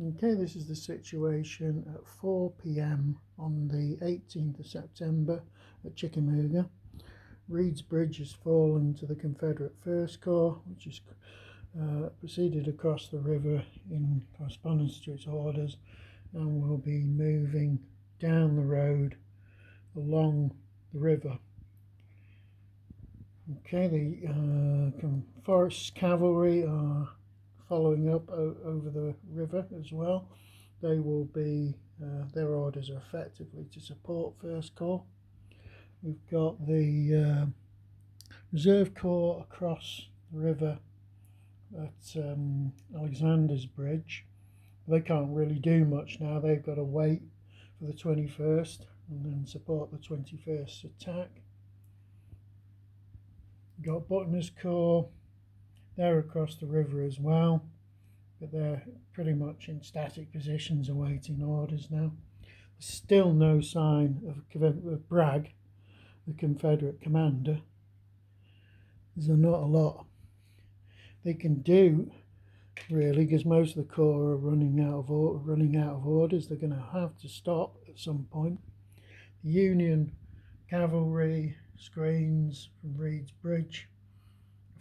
Okay, this is the situation at 4 p.m. on the 18th of September at Chickanauga. Reed's Bridge has fallen to the Confederate First Corps, which has proceeded across the river in correspondence to its orders and will be moving down the road along the river. Okay, the Forest Cavalry are following up over the river as well. They will be, their orders are effectively to support First Corps. We've got the Reserve Corps across the river at Alexander's Bridge. They can't really do much now. They've got to wait for the 21st and then support the 21st attack. We've got Butner's Corps. They're across the river as well, but they're pretty much in static positions awaiting orders now. There's still no sign of Bragg, the Confederate commander. There's not a lot they can do, really, because most of the Corps are running out of orders. They're going to have to stop at some point. The Union cavalry screens from Reed's Bridge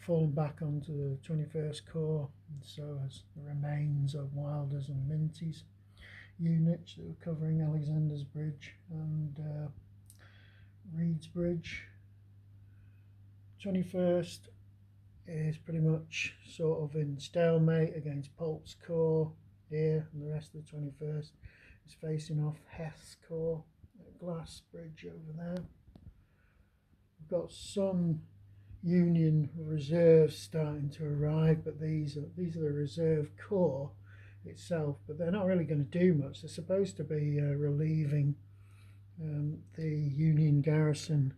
fallen back onto the 21st Corps, and so has the remains of Wilder's and Minty's units that were covering Alexander's Bridge and Reed's Bridge. 21st is pretty much sort of in stalemate against Polk's Corps here, and the rest of the 21st is facing off Heth's Corps at Glass Bridge over there. We've got some Union reserves starting to arrive, but these are the Reserve Corps itself, but they're not really going to do much. They're supposed to be relieving the Union garrison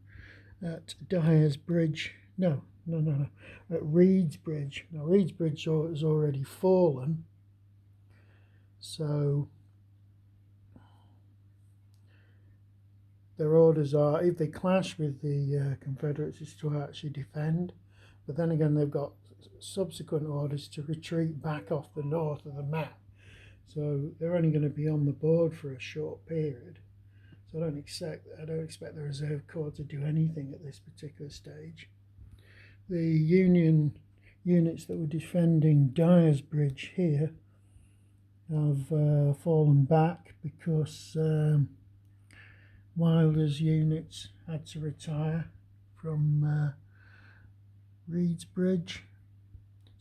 at Dyer's Bridge. No, at Reed's Bridge. Now Reed's Bridge has already fallen, so their orders are, if they clash with the Confederates, is to actually defend, but then again they've got subsequent orders to retreat back off the north of the map, so they're only going to be on the board for a short period. So I don't expect the Reserve Corps to do anything at this particular stage. The Union units that were defending Dyer's Bridge here have fallen back because Wilder's units had to retire from Reed's Bridge,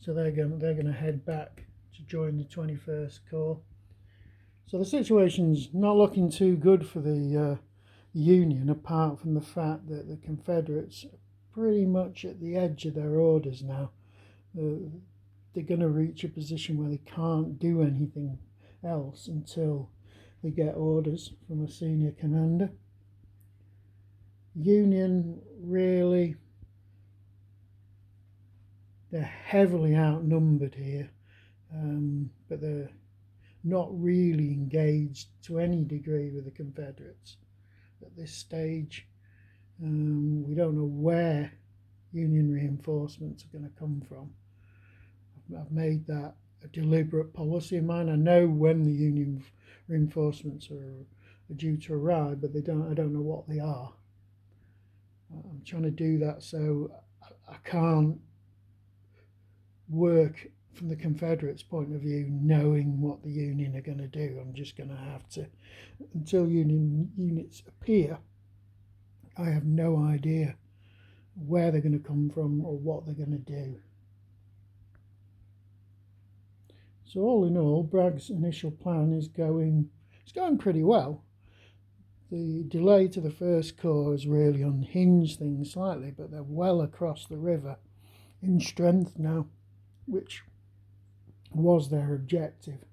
so they're going to head back to join the 21st Corps. So the situation's not looking too good for the Union, apart from the fact that the Confederates are pretty much at the edge of their orders now. They're going to reach a position where they can't do anything else until they get orders from a senior commander. Union, really, they're heavily outnumbered here, but they're not really engaged to any degree with the Confederates at this stage. We don't know where Union reinforcements are going to come from. I've made that a deliberate policy of mine. I know when the Union reinforcements are due to arrive, but I don't know what they are. I'm trying to do that so I can't work from the Confederates' point of view knowing what the Union are going to do. I'm just going to have to, until Union units appear, I have no idea where they're going to come from or what they're going to do. So all in all, Bragg's initial plan is going pretty well. The delay to the First Corps has really unhinged things slightly, but they're well across the river in strength now, which was their objective.